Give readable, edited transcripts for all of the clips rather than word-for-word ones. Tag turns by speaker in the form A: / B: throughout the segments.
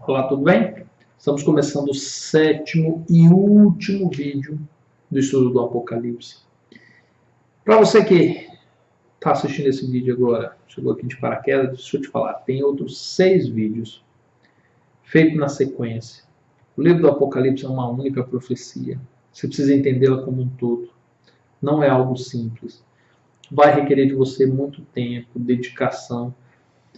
A: Olá, tudo bem? Estamos começando o sétimo e último vídeo do estudo do Apocalipse. Para você que está assistindo esse vídeo agora, chegou aqui de paraquedas, deixa eu te falar, tem outros 6 vídeos feitos na sequência. O livro do Apocalipse é uma única profecia. Você precisa entendê-la como um todo. Não é algo simples. Vai requerer de você muito tempo, dedicação.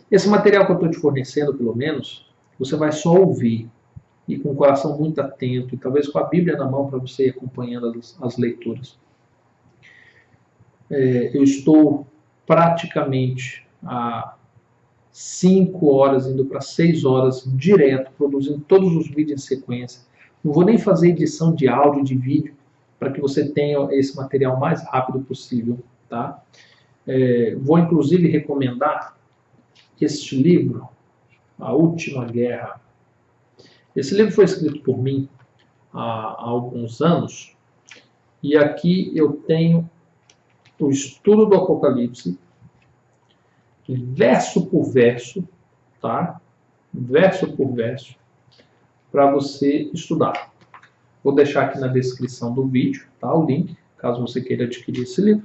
A: Esse material que eu estou te fornecendo, pelo menos, você vai só ouvir e com o coração muito atento, e talvez com a Bíblia na mão para você ir acompanhando as leituras. Eu estou praticamente há 5 horas, indo para 6 horas direto, produzindo todos os vídeos em sequência. Não vou nem fazer edição de áudio, de vídeo, para que você tenha esse material o mais rápido possível. Tá? Vou inclusive recomendar este livro, A Última Guerra. Esse livro foi escrito por mim há alguns anos, e aqui eu tenho o estudo do Apocalipse, verso por verso, tá? Verso por verso, para você estudar. Vou deixar aqui na descrição do vídeo, tá? O link, caso você queira adquirir esse livro.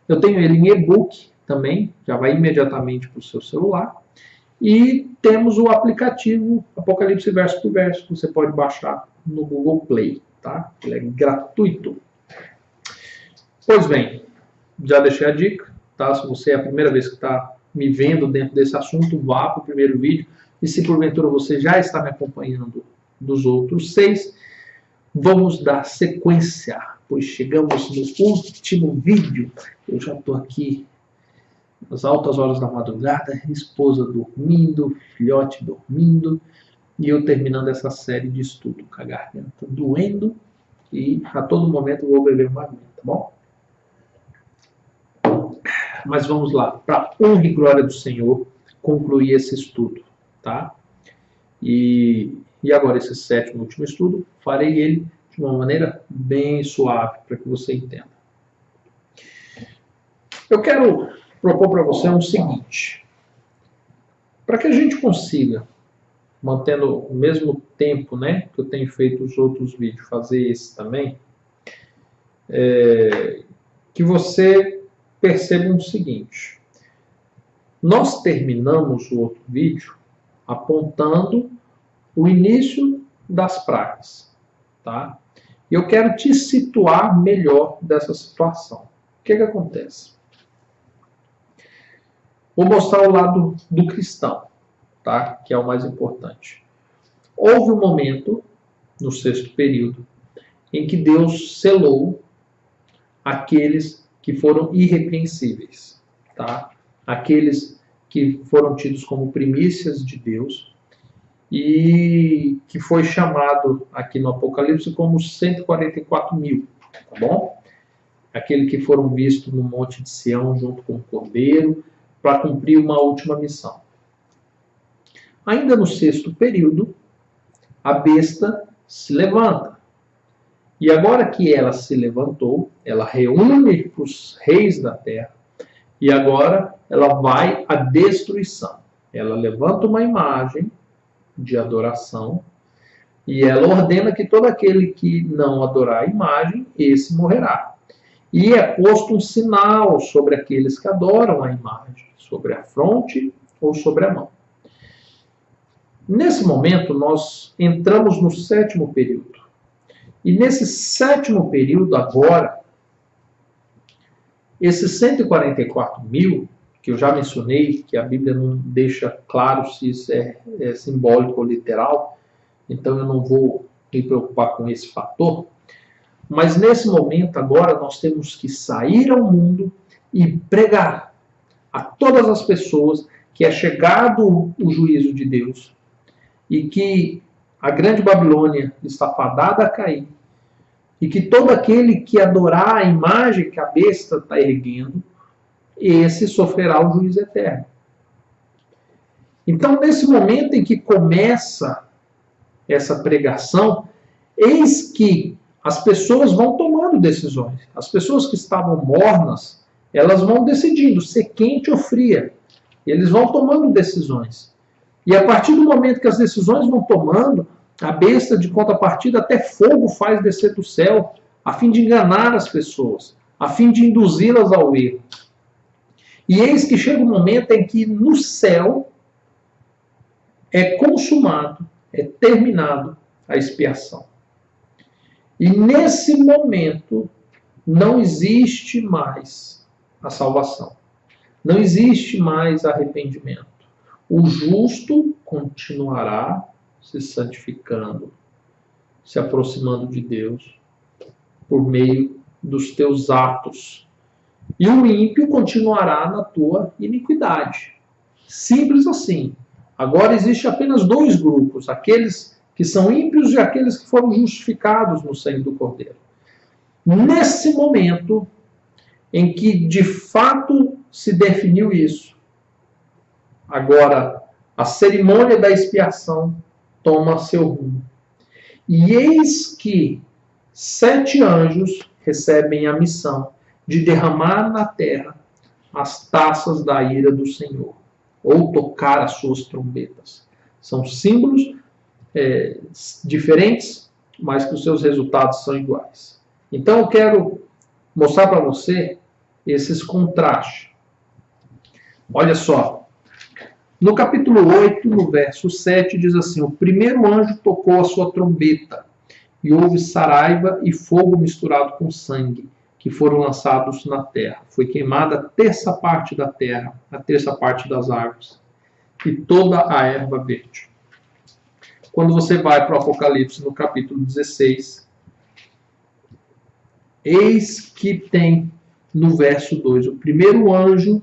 A: Eu tenho ele em e-book também, já vai imediatamente para o seu celular. E temos o aplicativo Apocalipse verso por verso, que você pode baixar no Google Play, tá? Ele é gratuito. Pois bem, já deixei a dica, tá? Se você é a primeira vez que está me vendo dentro desse assunto, vá para o primeiro vídeo. E se porventura você já está me acompanhando dos outros 6, vamos dar sequência, pois chegamos no último vídeo. Eu já estou aqui às altas horas da madrugada, esposa dormindo, filhote dormindo, e eu terminando essa série de estudo, com a garganta doendo, e a todo momento eu vou beber uma aguinha, tá bom? Mas vamos lá, para honra e glória do Senhor, concluir esse estudo, tá? E agora esse 7º e último estudo, farei ele de uma maneira bem suave, para que você entenda. Eu quero propor para você o seguinte: para que a gente consiga, mantendo o mesmo tempo, né, que eu tenho feito os outros vídeos, fazer esse também, que você perceba o seguinte: nós terminamos o outro vídeo apontando o início das pragas, tá? E eu quero te situar melhor dessa situação. O que acontece? Vou mostrar o lado do cristão, tá? Que é o mais importante. Houve um momento, no 6º período, em que Deus selou aqueles que foram irrepreensíveis, tá? Aqueles que foram tidos como primícias de Deus e que foi chamado aqui no Apocalipse como 144 mil, tá bom? Aqueles que foram vistos no Monte de Sião junto com o Cordeiro, para cumprir uma última missão. Ainda no 6º período, a besta se levanta. E agora que ela se levantou, ela reúne os reis da terra, e agora ela vai à destruição. Ela levanta uma imagem de adoração, e ela ordena que todo aquele que não adorar a imagem, esse morrerá. E é posto um sinal sobre aqueles que adoram a imagem, sobre a fronte ou sobre a mão. Nesse momento, nós entramos no 7º período. E nesse 7º período, agora, esses 144 mil, que eu já mencionei, que a Bíblia não deixa claro se isso é simbólico ou literal, então eu não vou me preocupar com esse fator. Mas nesse momento agora nós temos que sair ao mundo e pregar a todas as pessoas que é chegado o juízo de Deus e que a grande Babilônia está fadada a cair e que todo aquele que adorar a imagem que a besta está erguendo, esse sofrerá o juízo eterno. Então, nesse momento em que começa essa pregação, eis que as pessoas vão tomando decisões. As pessoas que estavam mornas, elas vão decidindo ser quente ou fria. Eles vão tomando decisões. E a partir do momento que as decisões vão tomando, a besta, de contrapartida, até fogo faz descer do céu, a fim de enganar as pessoas, a fim de induzi-las ao erro. E eis que chega um momento em que no céu é consumado, é terminado a expiação. E nesse momento não existe mais a salvação. Não existe mais arrependimento. O justo continuará se santificando, se aproximando de Deus por meio dos teus atos. E o ímpio continuará na tua iniquidade. Simples assim. Agora existe apenas dois grupos, aqueles que são ímpios e aqueles que foram justificados no sangue do Cordeiro. Nesse momento em que de fato se definiu isso, agora a cerimônia da expiação toma seu rumo. E eis que 7 anjos recebem a missão de derramar na terra as taças da ira do Senhor, ou tocar as suas trombetas. São símbolos diferentes, mas que os seus resultados são iguais. Então eu quero mostrar para você esses contrastes. Olha só, no capítulo 8, no verso 7, diz assim: o primeiro anjo tocou a sua trombeta, e houve saraiva e fogo misturado com sangue, que foram lançados na terra. Foi queimada a terça parte da terra, a terça parte das árvores, e toda a erva verde. Quando você vai para o Apocalipse, no capítulo 16, eis que tem no verso 2, o primeiro anjo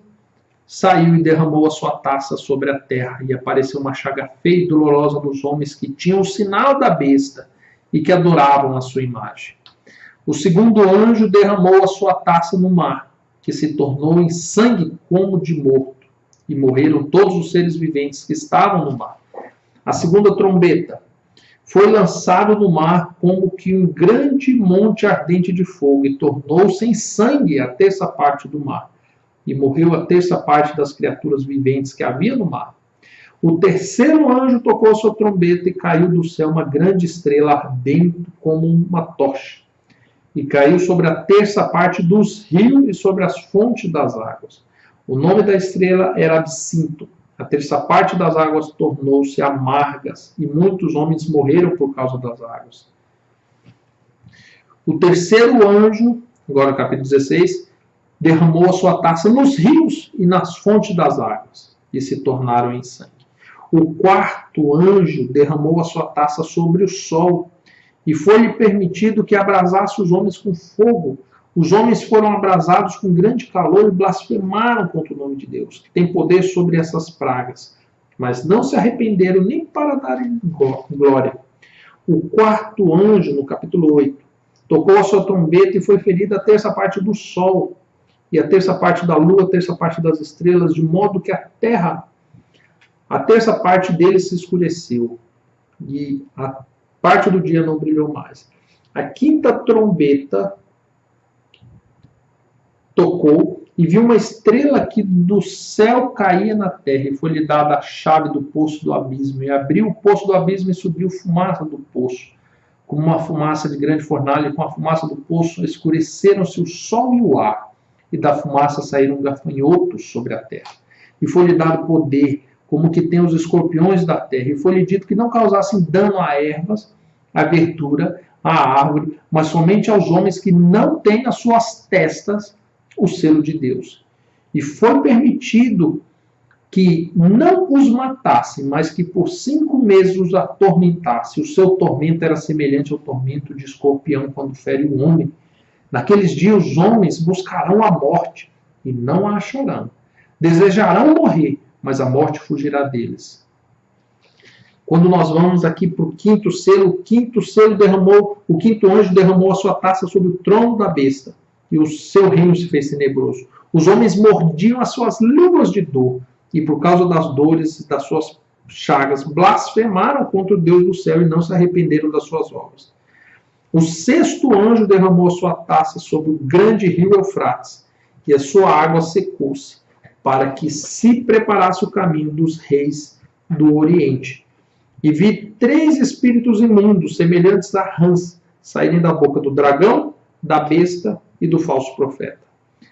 A: saiu e derramou a sua taça sobre a terra, e apareceu uma chaga feia e dolorosa dos homens que tinham o sinal da besta e que adoravam a sua imagem. O segundo anjo derramou a sua taça no mar, que se tornou em sangue como de morto, e morreram todos os seres viventes que estavam no mar. A segunda trombeta foi lançado no mar como que um grande monte ardente de fogo, e tornou-se em sangue a terça parte do mar, e morreu a terça parte das criaturas viventes que havia no mar. O terceiro anjo tocou a sua trombeta, e caiu do céu uma grande estrela ardente como uma tocha, e caiu sobre a terça parte dos rios e sobre as fontes das águas. O nome da estrela era Absinto. A terça parte das águas tornou-se amargas, e muitos homens morreram por causa das águas. O terceiro anjo, agora no capítulo 16, derramou a sua taça nos rios e nas fontes das águas, e se tornaram em sangue. O quarto anjo derramou a sua taça sobre o sol, e foi-lhe permitido que abrasasse os homens com fogo. Os homens foram abrasados com grande calor e blasfemaram contra o nome de Deus, que tem poder sobre essas pragas, mas não se arrependeram nem para darem glória. O quarto anjo, no capítulo 8, tocou a sua trombeta, e foi ferida a terça parte do sol, e a terça parte da lua, a terça parte das estrelas, de modo que a terra, a terça parte deles se escureceu, e a parte do dia não brilhou mais. A quinta trombeta tocou, e viu uma estrela que do céu caía na terra, e foi-lhe dada a chave do poço do abismo, e abriu o poço do abismo, e subiu fumaça do poço, como uma fumaça de grande fornalha, e com a fumaça do poço escureceram-se o sol e o ar, e da fumaça saíram gafanhotos sobre a terra. E foi-lhe dado poder, como que tem os escorpiões da terra, e foi-lhe dito que não causassem dano a ervas, a verdura, a árvore, mas somente aos homens que não têm nas suas testas o selo de Deus. E foi permitido que não os matassem, mas que por 5 meses os atormentasse. O seu tormento era semelhante ao tormento de escorpião quando fere o homem. Naqueles dias os homens buscarão a morte e não a acharão. Desejarão morrer, mas a morte fugirá deles. Quando nós vamos aqui para o quinto selo, o quinto anjo derramou a sua taça sobre o trono da besta, e o seu reino se fez tenebroso. Os homens mordiam as suas línguas de dor, e por causa das dores e das suas chagas, blasfemaram contra o Deus do céu e não se arrependeram das suas obras. O sexto anjo derramou a sua taça sobre o grande rio Eufrates, e a sua água secou-se, para que se preparasse o caminho dos reis do Oriente. E vi 3 espíritos imundos, semelhantes a rãs, saírem da boca do dragão, da besta e do falso profeta.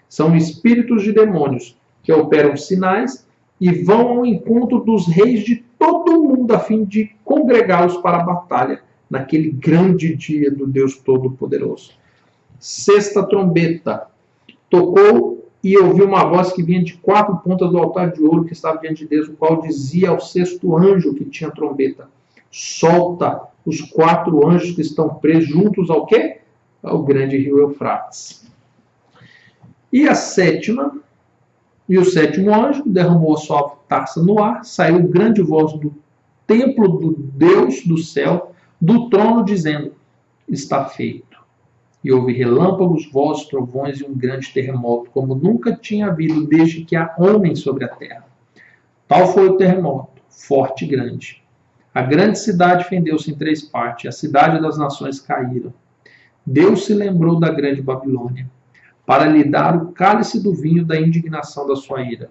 A: São espíritos de demônios que operam sinais e vão ao encontro dos reis de todo o mundo a fim de congregá-los para a batalha naquele grande dia do Deus Todo-Poderoso. 6ª trombeta. Tocou e ouvi uma voz que vinha de 4 pontas do altar de ouro que estava diante de Deus, o qual dizia ao 6º anjo que tinha a trombeta: solta os 4 anjos que estão presos juntos ao quê? Ao grande rio Eufrates. E a 7ª, e o 7º anjo derramou a sua taça no ar, saiu grande voz do templo do Deus do céu, do trono, dizendo: está feito. E houve relâmpagos, vozes, trovões e um grande terremoto, como nunca tinha havido desde que há homem sobre a terra. Tal foi o terremoto, forte e grande. A grande cidade fendeu-se em 3 partes, e a cidade das nações caíram. Deus se lembrou da grande Babilônia, para lhe dar o cálice do vinho da indignação da sua ira.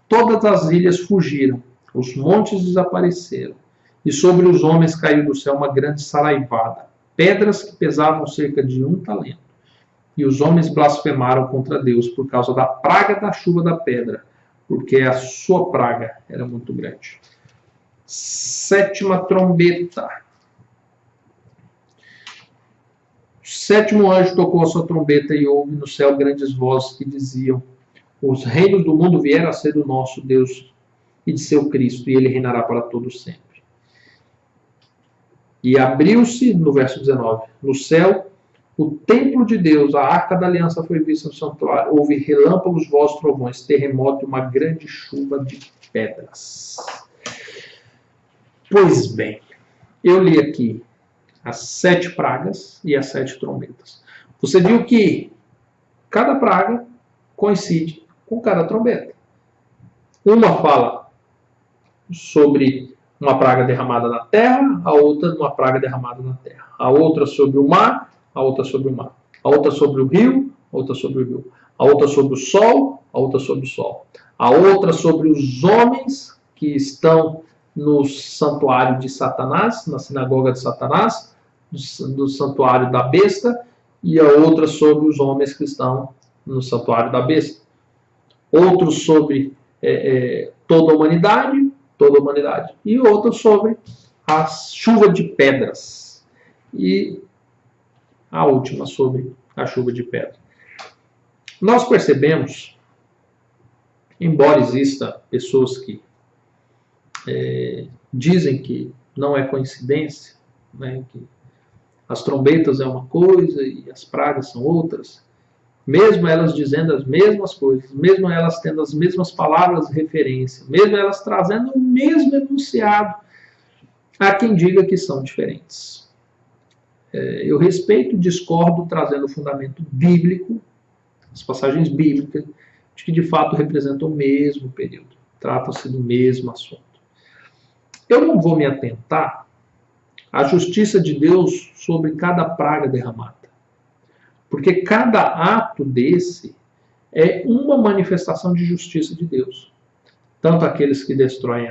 A: Todas as ilhas fugiram, os montes desapareceram, e sobre os homens caiu do céu uma grande saraivada, pedras que pesavam cerca de 1 talento. E os homens blasfemaram contra Deus por causa da praga da chuva da pedra, porque a sua praga era muito grande. 7ª trombeta. O 7º anjo tocou a sua trombeta e houve no céu grandes vozes que diziam: os reinos do mundo vieram a ser do nosso Deus e de seu Cristo, e ele reinará para todo sempre. E abriu-se, no verso 19, no céu, o templo de Deus, a arca da aliança foi vista no santuário. Houve relâmpagos, vozes, trovões, terremoto e uma grande chuva de pedras. Pois bem, eu li aqui as 7 pragas e as 7 trombetas. Você viu que cada praga coincide com cada trombeta. Uma fala sobre uma praga derramada na terra, a outra uma praga derramada na terra. A outra sobre o mar, a outra sobre o mar. A outra sobre o rio, a outra sobre o rio. A outra sobre o sol, a outra sobre o sol. A outra sobre os homens que estão no santuário de Satanás, na sinagoga de Satanás, do santuário da besta, e a outra sobre os homens que estão no santuário da besta. Outros sobre toda a humanidade, e outra sobre a chuva de pedras, e a última sobre a chuva de pedra. Nós percebemos, embora exista pessoas que dizem que não é coincidência, né, que as trombetas é uma coisa e as pragas são outras, mesmo elas dizendo as mesmas coisas, mesmo elas tendo as mesmas palavras de referência, mesmo elas trazendo o mesmo enunciado, há quem diga que são diferentes. Eu respeito e discordo, trazendo o fundamento bíblico, as passagens bíblicas, de que de fato representam o mesmo período, tratam-se do mesmo assunto. Eu não vou me atentar à justiça de Deus sobre cada praga derramada, porque cada ato desse é uma manifestação de justiça de Deus. Tanto aqueles que destroem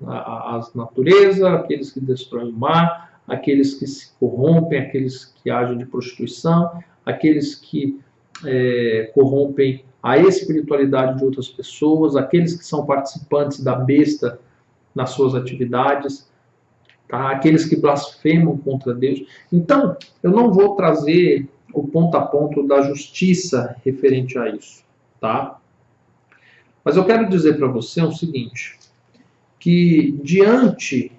A: a natureza, aqueles que destroem o mar, aqueles que se corrompem, aqueles que agem de prostituição, aqueles que corrompem a espiritualidade de outras pessoas, aqueles que são participantes da besta nas suas atividades, tá? Aqueles que blasfemam contra Deus. Então, eu não vou trazer o ponto a ponto da justiça referente a isso, tá? Mas eu quero dizer para você o seguinte, que diante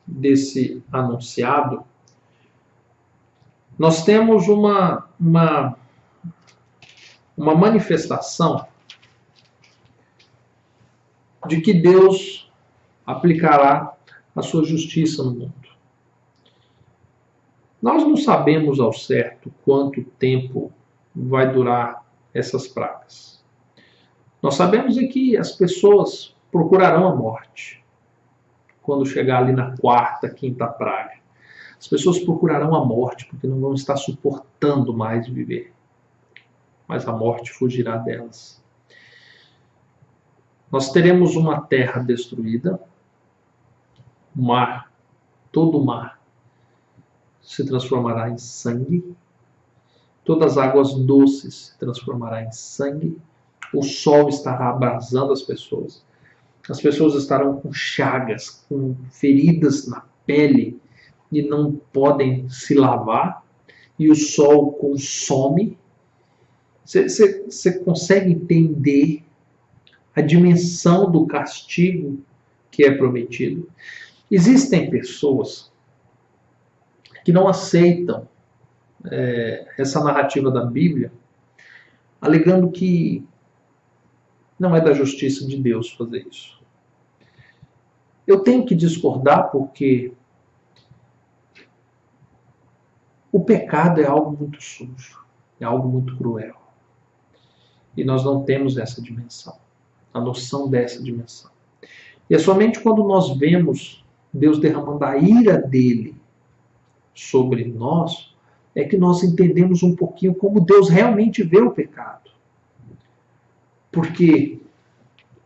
A: desse anunciado, nós temos uma manifestação de que Deus aplicará a sua justiça no mundo. Nós não sabemos ao certo quanto tempo vai durar essas pragas. Nós sabemos é que as pessoas procurarão a morte quando chegar ali na 4ª, 5ª praga. As pessoas procurarão a morte porque não vão estar suportando mais viver. Mas a morte fugirá delas. Nós teremos uma terra destruída, o mar, todo o mar, se transformará em sangue, todas as águas doces se transformará em sangue, o sol estará abrasando as pessoas estarão com chagas, com feridas na pele e não podem se lavar, e o sol consome. Você consegue entender a dimensão do castigo que é prometido? Existem pessoas que não aceitam essa narrativa da Bíblia, alegando que não é da justiça de Deus fazer isso. Eu tenho que discordar porque o pecado é algo muito sujo, é algo muito cruel. E nós não temos essa dimensão, a noção dessa dimensão. E é somente quando nós vemos Deus derramando a ira dele sobre nós, é que nós entendemos um pouquinho como Deus realmente vê o pecado. Porque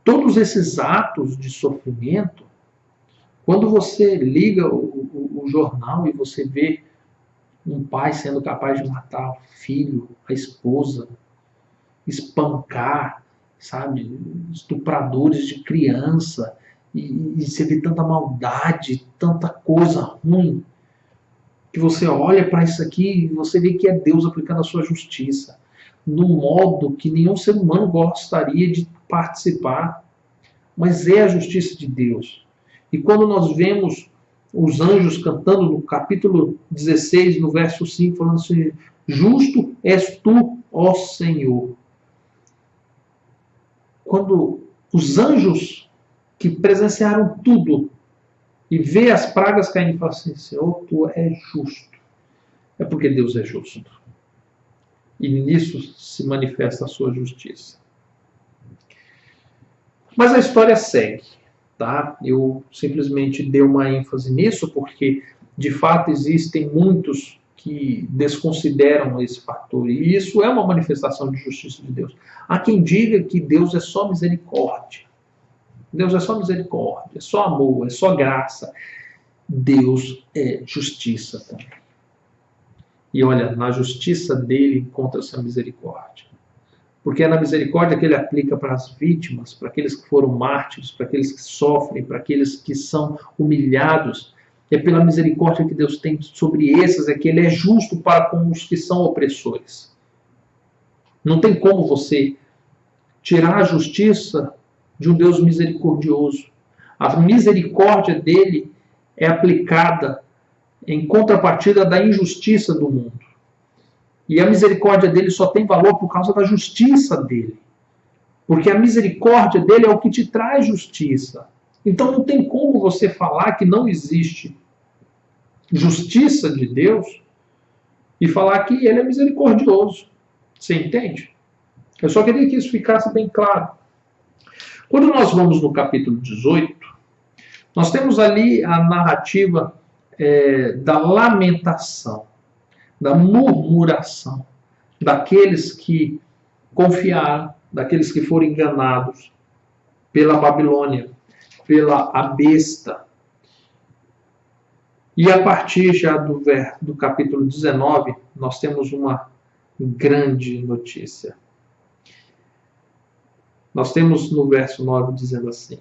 A: todos esses atos de sofrimento, quando você liga o jornal e você vê um pai sendo capaz de matar o filho, a esposa, espancar, sabe, estupradores de criança, e você vê tanta maldade, tanta coisa ruim, que você olha para isso aqui e você vê que é Deus aplicando a sua justiça, num modo que nenhum ser humano gostaria de participar, mas é a justiça de Deus. E quando nós vemos os anjos cantando no capítulo 16, no verso 5, falando assim: justo és tu, ó Senhor. Quando os anjos que presenciaram tudo e vê as pragas caindo e falam assim: Senhor, tu és justo. É porque Deus é justo. E nisso se manifesta a sua justiça. Mas a história segue. Tá? Eu simplesmente dei uma ênfase nisso porque, de fato, existem muitos que desconsideram esse fator. E isso é uma manifestação de justiça de Deus. Há quem diga que Deus é só misericórdia. Deus é só misericórdia, é só amor, é só graça. Deus é justiça também. E olha, na justiça dele encontra-se a misericórdia. Porque é na misericórdia que ele aplica para as vítimas, para aqueles que foram mártires, para aqueles que sofrem, para aqueles que são humilhados. É pela misericórdia que Deus tem sobre esses, é que ele é justo para com os que são opressores. Não tem como você tirar a justiça de um Deus misericordioso. A misericórdia dele é aplicada em contrapartida da injustiça do mundo. E a misericórdia dele só tem valor por causa da justiça dele. Porque a misericórdia dele é o que te traz justiça. Então não tem como você falar que não existe justiça de Deus e falar que ele é misericordioso. Você entende? Eu só queria que isso ficasse bem claro. Quando nós vamos no capítulo 18, nós temos ali a narrativa da lamentação, da murmuração, daqueles que confiaram, daqueles que foram enganados pela Babilônia, pela a besta. E a partir já do capítulo 19, nós temos uma grande notícia. Nós temos no verso 9 dizendo assim: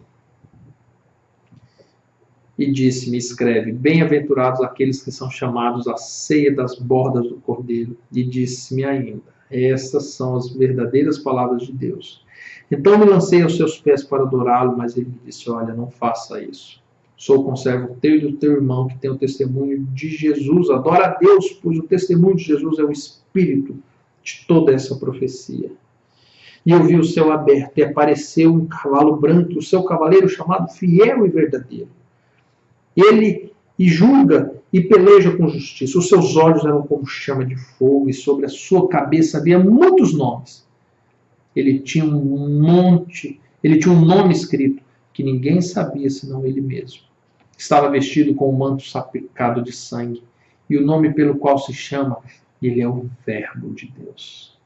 A: e disse-me, escreve, bem-aventurados aqueles que são chamados à ceia das bordas do Cordeiro. E disse-me ainda, estas são as verdadeiras palavras de Deus. Então me lancei aos seus pés para adorá-lo, mas ele me disse, olha, não faça isso. Sou conservo teu e do teu irmão, que tem o testemunho de Jesus. Adora a Deus, pois o testemunho de Jesus é o espírito de toda essa profecia. E eu vi o céu aberto, e apareceu um cavalo branco, o seu cavaleiro chamado Fiel e Verdadeiro. Ele julga e peleja com justiça. Os seus olhos eram como chama de fogo, e sobre a sua cabeça havia muitos nomes. Ele tinha um nome escrito, que ninguém sabia senão ele mesmo. Estava vestido com um manto salpicado de sangue, e o nome pelo qual se chama, ele é o Verbo de Deus.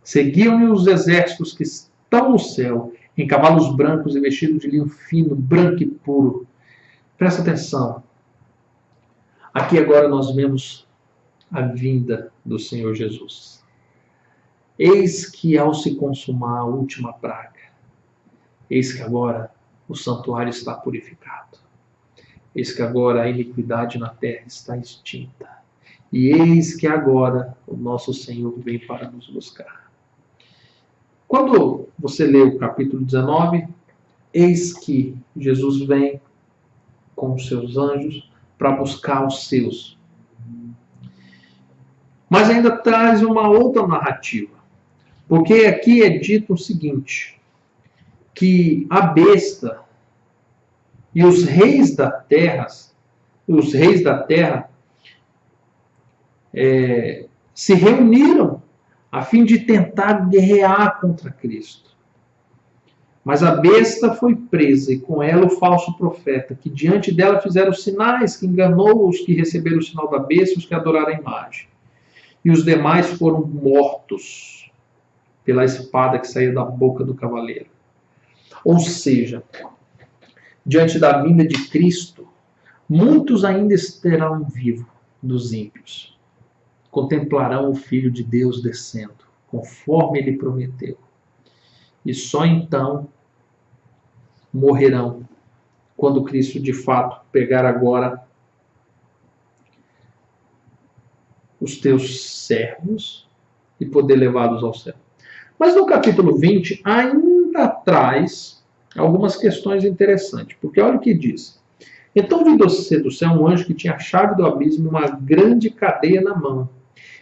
A: Seguiam-lhe os exércitos que estão no céu, em cavalos brancos e vestidos de linho fino, branco e puro. Presta atenção. Aqui agora nós vemos a vinda do Senhor Jesus. Eis que ao se consumar a última praga, eis que agora o santuário está purificado. Eis que agora a iniquidade na terra está extinta. E eis que agora o nosso Senhor vem para nos buscar. Quando você lê o capítulo 19, eis que Jesus vem com os seus anjos para buscar os seus. Mas ainda traz uma outra narrativa. Porque aqui é dito o seguinte, que a besta e os reis da terra, se reuniram a fim de tentar guerrear contra Cristo. Mas a besta foi presa, e com ela o falso profeta, que diante dela fizeram sinais, que enganou os que receberam o sinal da besta e os que adoraram a imagem. E os demais foram mortos pela espada que saía da boca do cavaleiro. Ou seja, diante da vinda de Cristo, muitos ainda estarão vivos dos ímpios. Contemplarão o Filho de Deus descendo, conforme ele prometeu. E só então morrerão, quando Cristo de fato pegar agora os teus servos e poder levá-los ao céu. Mas no capítulo 20 ainda traz algumas questões interessantes, porque olha o que diz. Então viu do céu um anjo que tinha a chave do abismo e uma grande cadeia na mão.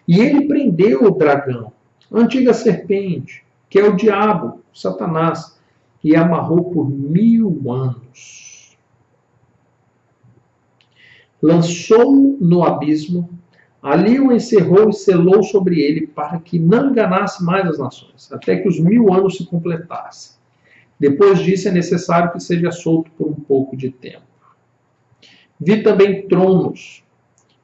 A: E ele prendeu o dragão, a antiga serpente, que é o diabo, Satanás, e amarrou por 1000 anos. Lançou-o no abismo, ali o encerrou e selou sobre ele, para que não enganasse mais as nações, até que os 1000 anos se completassem. Depois disso é necessário que seja solto por um pouco de tempo. Vi também tronos,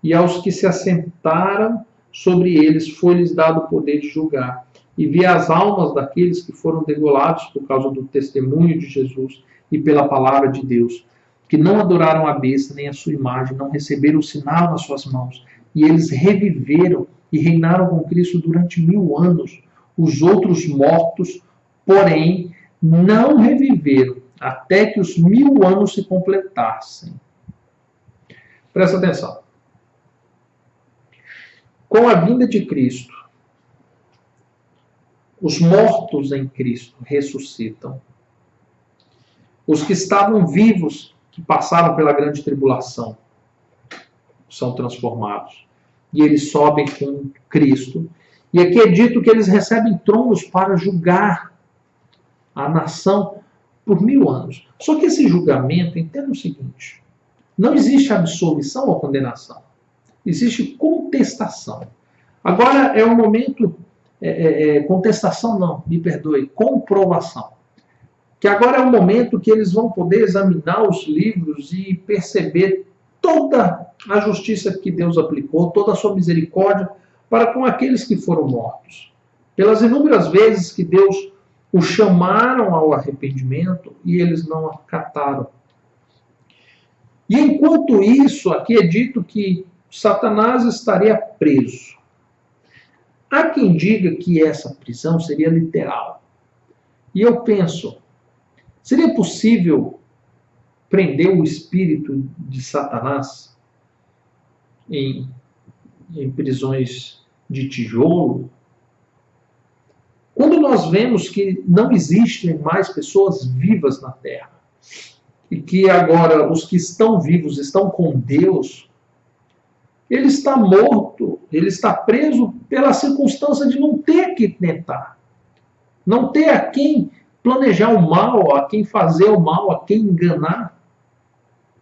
A: e aos que se assentaram sobre eles foi-lhes dado o poder de julgar. E vi as almas daqueles que foram degolados por causa do testemunho de Jesus e pela palavra de Deus, que não adoraram a besta nem a sua imagem, não receberam o sinal nas suas mãos. E eles reviveram e reinaram com Cristo durante 1000 anos. Os outros mortos, porém, não reviveram até que os 1000 anos se completassem. Presta atenção. Com a vinda de Cristo, os mortos em Cristo ressuscitam. Os que estavam vivos, que passaram pela grande tribulação, são transformados. E eles sobem com Cristo. E aqui é dito que eles recebem tronos para julgar a nação por 1000 anos. Só que esse julgamento, entenda o seguinte, não existe absolvição ou condenação. Existe contestação. Agora é o momento... contestação não, me perdoe, comprovação. Que agora é o momento que eles vão poder examinar os livros e perceber toda a justiça que Deus aplicou, toda a sua misericórdia para com aqueles que foram mortos. Pelas inúmeras vezes que Deus os chamaram ao arrependimento e eles não acataram. E enquanto isso, aqui é dito que Satanás estaria preso. Há quem diga que essa prisão seria literal. E eu penso, seria possível prender o espírito de Satanás em prisões de tijolo? Quando nós vemos que não existem mais pessoas vivas na Terra, e que agora os que estão vivos estão com Deus, ele está morto, ele está preso pela circunstância de não ter que tentar, não ter a quem planejar o mal, a quem fazer o mal, a quem enganar.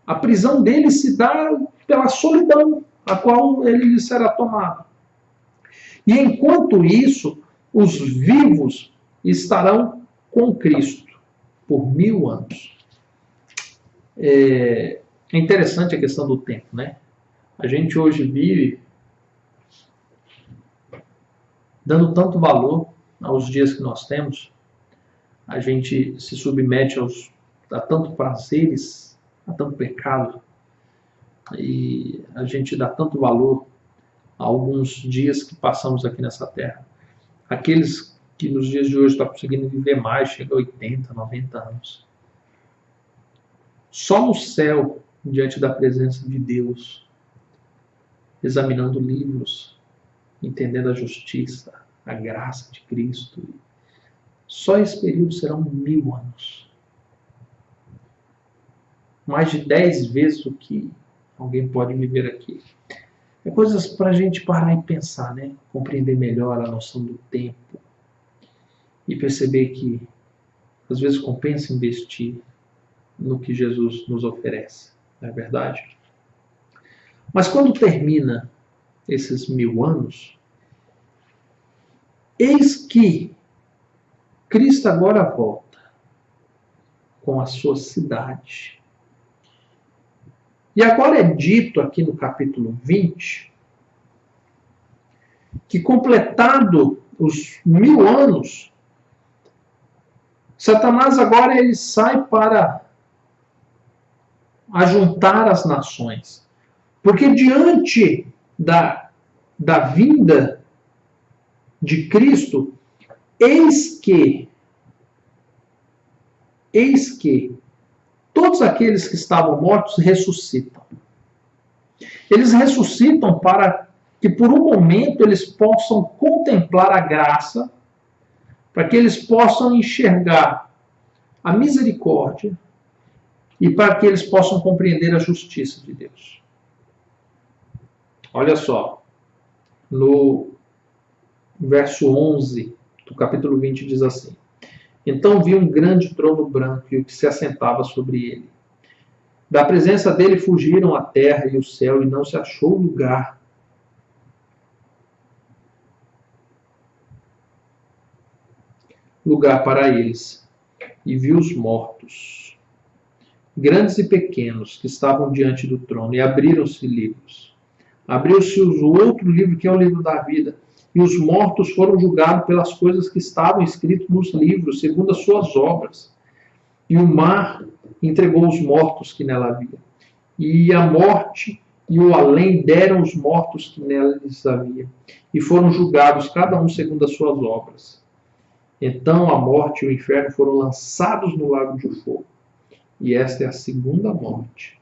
A: A prisão dele se dá pela solidão, a qual ele será tomado. E enquanto isso, os vivos estarão com Cristo por 1000 anos. É interessante a questão do tempo, né? A gente hoje vive dando tanto valor aos dias que nós temos, a gente se submete a tanto prazeres há tanto pecado e a gente dá tanto valor a alguns dias que passamos aqui nessa terra. Aqueles que nos dias de hoje estão conseguindo viver mais, chega a 80, 90 anos. Só no céu, diante da presença de Deus, examinando livros, entendendo a justiça, a graça de Cristo. Só esse período serão 1000 anos. Mais de 10 vezes o que alguém pode viver aqui. É coisas para a gente parar e pensar, né? Compreender melhor a noção do tempo e perceber que às vezes compensa investir no que Jesus nos oferece, não é verdade? Mas quando termina esses 1000 anos, eis que Cristo agora volta com a sua cidade. E agora é dito aqui no capítulo 20 que, completado os 1000 anos, Satanás agora ele sai para ajuntar as nações. Porque diante da vinda de Cristo, eis que todos aqueles que estavam mortos ressuscitam. Eles ressuscitam para que por um momento eles possam contemplar a graça, para que eles possam enxergar a misericórdia e para que eles possam compreender a justiça de Deus. Olha só, no verso 11 do capítulo 20 diz assim: Então vi um grande trono branco e o que se assentava sobre ele. Da presença dele fugiram a terra e o céu, e não se achou lugar. Lugar para eles. E vi os mortos, grandes e pequenos, que estavam diante do trono, e abriram-se livros. Abriu-se o outro livro, que é o livro da vida, e os mortos foram julgados pelas coisas que estavam escritas nos livros, segundo as suas obras. E o mar entregou os mortos que nela havia. E a morte e o além deram os mortos que neles havia. E foram julgados, cada um segundo as suas obras. Então a morte e o inferno foram lançados no lago de fogo. E esta é a segunda morte.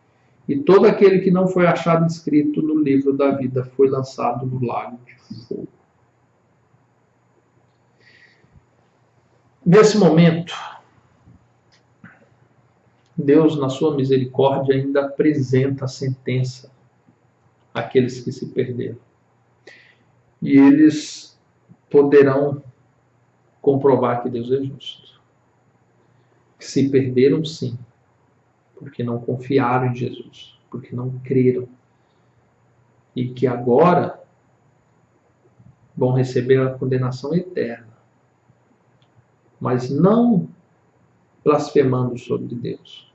A: E todo aquele que não foi achado inscrito no livro da vida foi lançado no lago de fogo. Nesse momento, Deus, na sua misericórdia, ainda apresenta a sentença àqueles que se perderam. E eles poderão comprovar que Deus é justo. Que se perderam, sim, porque não confiaram em Jesus, porque não creram. E que agora vão receber a condenação eterna. Mas não blasfemando sobre Deus.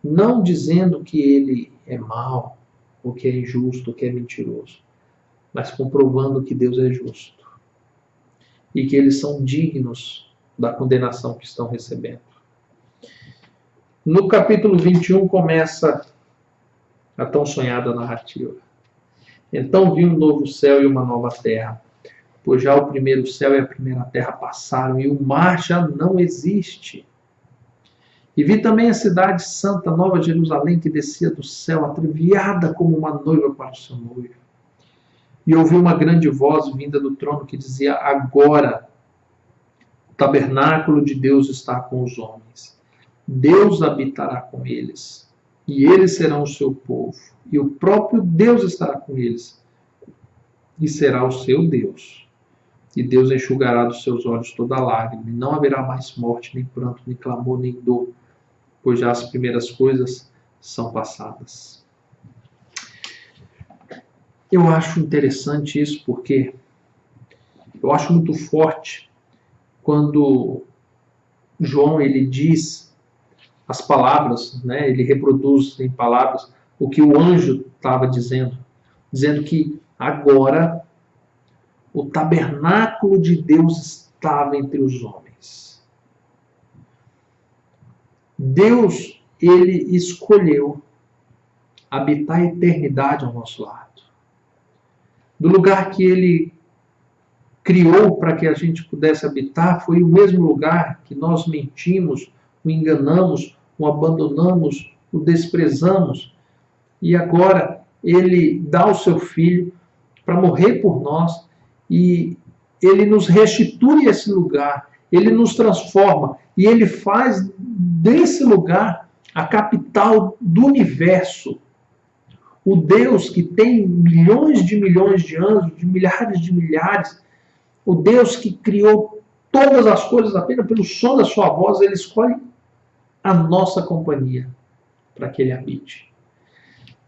A: Não dizendo que ele é mau, ou que é injusto, ou que é mentiroso. Mas comprovando que Deus é justo. E que eles são dignos da condenação que estão recebendo. No capítulo 21 começa a tão sonhada narrativa. Então vi um novo céu e uma nova terra, pois já o primeiro céu e a primeira terra passaram e o mar já não existe. E vi também a cidade santa, Nova Jerusalém, que descia do céu, ataviada como uma noiva para o seu noivo. E ouvi uma grande voz vinda do trono que dizia: Agora o tabernáculo de Deus está com os homens. Deus habitará com eles, e eles serão o seu povo. E o próprio Deus estará com eles, e será o seu Deus. E Deus enxugará dos seus olhos toda lágrima, e não haverá mais morte, nem pranto, nem clamor, nem dor, pois já as primeiras coisas são passadas. Eu acho interessante isso, porque eu acho muito forte quando João ele diz as palavras, né? Ele reproduz em palavras o que o anjo estava dizendo que agora o tabernáculo de Deus estava entre os homens. Deus Ele escolheu habitar a eternidade ao nosso lado. Do lugar que Ele criou para que a gente pudesse habitar, foi o mesmo lugar que nós mentimos, o enganamos, o abandonamos, o desprezamos. E agora Ele dá o seu Filho para morrer por nós e Ele nos restitui esse lugar, Ele nos transforma e Ele faz desse lugar a capital do universo. O Deus que tem milhões de anos, de milhares, o Deus que criou todas as coisas apenas pelo som da sua voz, Ele escolhe a nossa companhia para que Ele habite.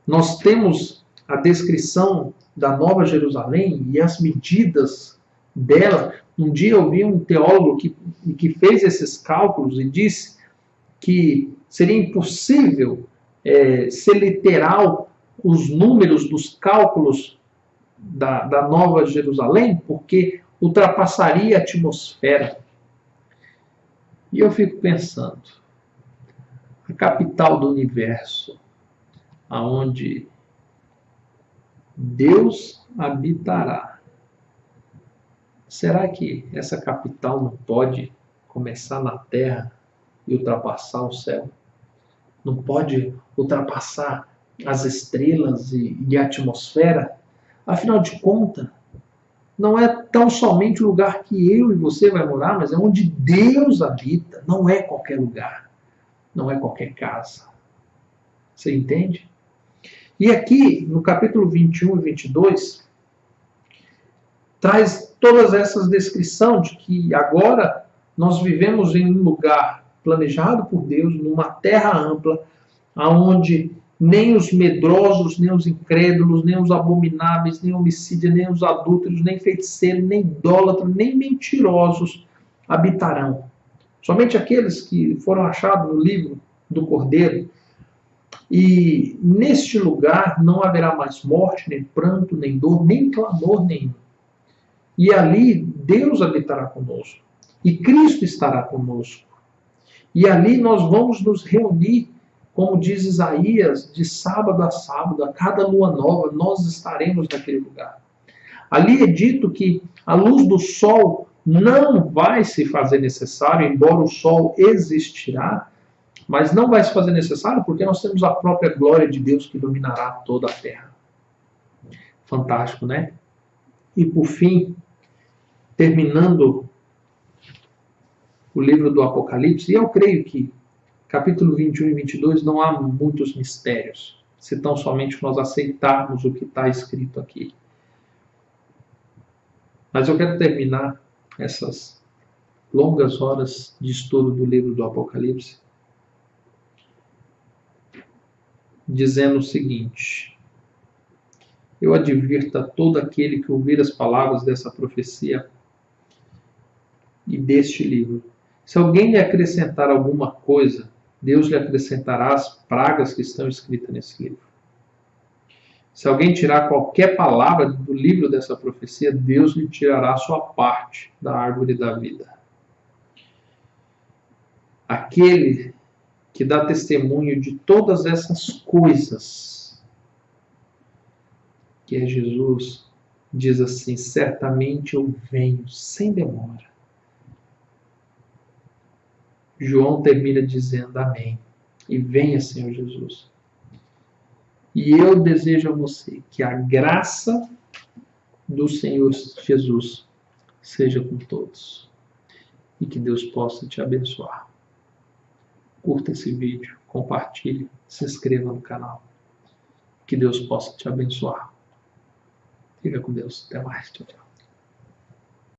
A: Nós temos a descrição da Nova Jerusalém e as medidas dela. Um dia eu vi um teólogo que fez esses cálculos e disse que seria impossível ser literal os números dos cálculos da Nova Jerusalém, porque ultrapassaria a atmosfera. E eu fico pensando, a capital do universo, aonde Deus habitará. Será que essa capital não pode começar na terra e ultrapassar o céu? Não pode ultrapassar as estrelas e a atmosfera? Afinal de contas, não é tão somente o lugar que eu e você vai morar, mas é onde Deus habita. Não é qualquer lugar. Não é qualquer casa. Você entende? E aqui, no capítulo 21 e 22, traz todas essas descrições de que agora nós vivemos em um lugar planejado por Deus, numa terra ampla, onde nem os medrosos, nem os incrédulos, nem os abomináveis, nem homicídios, nem os adúlteros, nem feiticeiros, nem idólatras, nem mentirosos habitarão. Somente aqueles que foram achados no livro do Cordeiro. E neste lugar não haverá mais morte, nem pranto, nem dor, nem clamor nenhum. E ali Deus habitará conosco. E Cristo estará conosco. E ali nós vamos nos reunir, como diz Isaías, de sábado a sábado, a cada lua nova, nós estaremos naquele lugar. Ali é dito que a luz do sol não vai se fazer necessário, embora o sol existirá, mas não vai se fazer necessário porque nós temos a própria glória de Deus que iluminará toda a terra. Fantástico, né? E por fim, terminando o livro do Apocalipse, e eu creio que capítulo 21 e 22 não há muitos mistérios, se tão somente nós aceitarmos o que está escrito aqui. Mas eu quero terminar essas longas horas de estudo do livro do Apocalipse dizendo o seguinte: eu advirto a todo aquele que ouvir as palavras dessa profecia e deste livro. Se alguém lhe acrescentar alguma coisa, Deus lhe acrescentará as pragas que estão escritas nesse livro. Se alguém tirar qualquer palavra do livro dessa profecia, Deus lhe tirará a sua parte da árvore da vida. Aquele que dá testemunho de todas essas coisas, que é Jesus, diz assim: certamente eu venho sem demora. João termina dizendo amém. E venha, Senhor Jesus. E eu desejo a você que a graça do Senhor Jesus seja com todos. E que Deus possa te abençoar. Curta esse vídeo, compartilhe, se inscreva no canal. Que Deus possa te abençoar. Fica com Deus. Até mais. Tchau, tchau.